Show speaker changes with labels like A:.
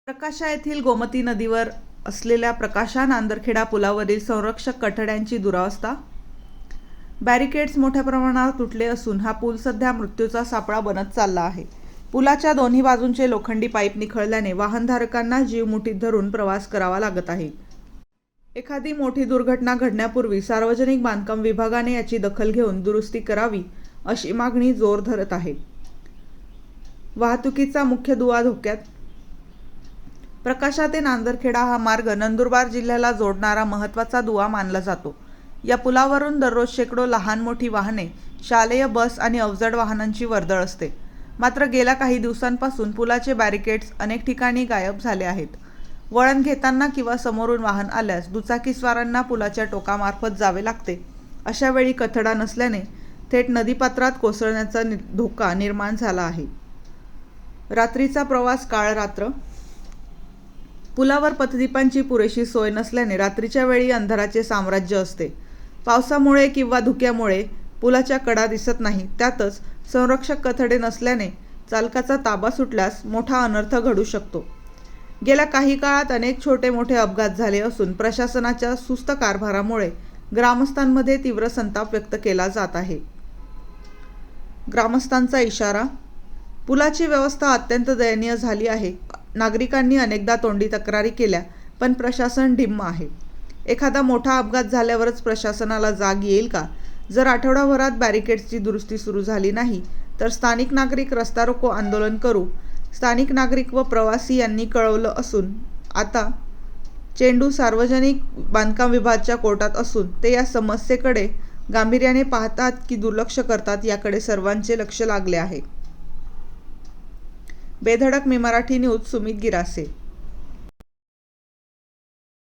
A: प्रकाशा येथील गोमती नदीवर असलेल्या प्रकाशा नांदरखेडा पुलावरील संरक्षक कठड्यांची दुरावस्था. बॅरिकेड्स मोठ्या प्रमाणावर तुटले असून हा पूल सध्या मृत्यूचा सापळा बनत चालला आहे. पुलाच्या दोन्ही बाजूंचे लोखंडी पाईप निखळल्याने वाहनधारकांना जीव मुठीत धरून प्रवास करावा लागत आहे. एखादी मोठी दुर्घटना घडण्यापूर्वी सार्वजनिक बांधकाम विभागाने याची दखल घेऊन दुरुस्ती करावी अशी मागणी जोर धरत आहे. वाहतुकीचा मुख्य दुवा धोक्यात. प्रकाशा ते नांदरखेडा हा मार्ग नंदुरबार जिल्ह्याला जोडणारा महत्त्वाचा दुवा मानला जातो. या पुलावरून दररोज शेकडो लहान मोठी वाहने, शालेय बस आणि अवजड वाहनांची वर्दळ असते. मात्र गेल्या काही दिवसांपासून पुलाचे बॅरिकेड्स अनेक ठिकाणी गायब झाले आहेत. वळण घेताना किंवा समोरून वाहन आल्यास दुचाकीस्वारांना पुलाच्या टोकामार्फत जावे लागते. अशा वेळी कठडा नसल्याने थेट नदीपात्रात कोसळण्याचा धोका निर्माण झाला आहे. रात्रीचा प्रवास काळ रात्र. पुलावर पथदीपांची पुरेशी सोय नसल्याने रात्रीच्या वेळी अंधाराचे साम्राज्य असते. पावसामुळे किंवा धुक्यामुळे पुलाच्या कडा दिसत नाही. त्यातच संरक्षक कठडे नसल्याने चालकाचा ताबा सुटल्यास मोठा अनर्थ घडू शकतो. गेल्या काही काळात अनेक छोटे मोठे अपघात झाले असून प्रशासनाच्या सुस्त कारभारामुळे ग्रामस्थांमध्ये तीव्र संताप व्यक्त केला जात आहे. ग्रामस्थांचा इशारा. पुलाची व्यवस्था अत्यंत दयनीय झाली आहे. नागरिकांनी अनेकदा तोंडी तक्रारी केल्या, पण प्रशासन ढिम्म आहे. एखादा मोठा अपघात झाल्यावरच प्रशासनाला जाग येईल का? जर आठवडाभरात बॅरिकेड्सची दुरुस्ती सुरू झाली नाही तर स्थानिक नागरिक रस्ता रोको आंदोलन करू. स्थानिक नागरिक व प्रवासी यांनी कळवलं असून आता चेंडू सार्वजनिक बांधकाम विभागाच्या कोर्टात असून ते या समस्येकडे गांभीर्याने पाहतात की दुर्लक्ष करतात याकडे सर्वांचे लक्ष लागले आहे. बेधडक मी मराठी न्यूज, सुमित गिरासे.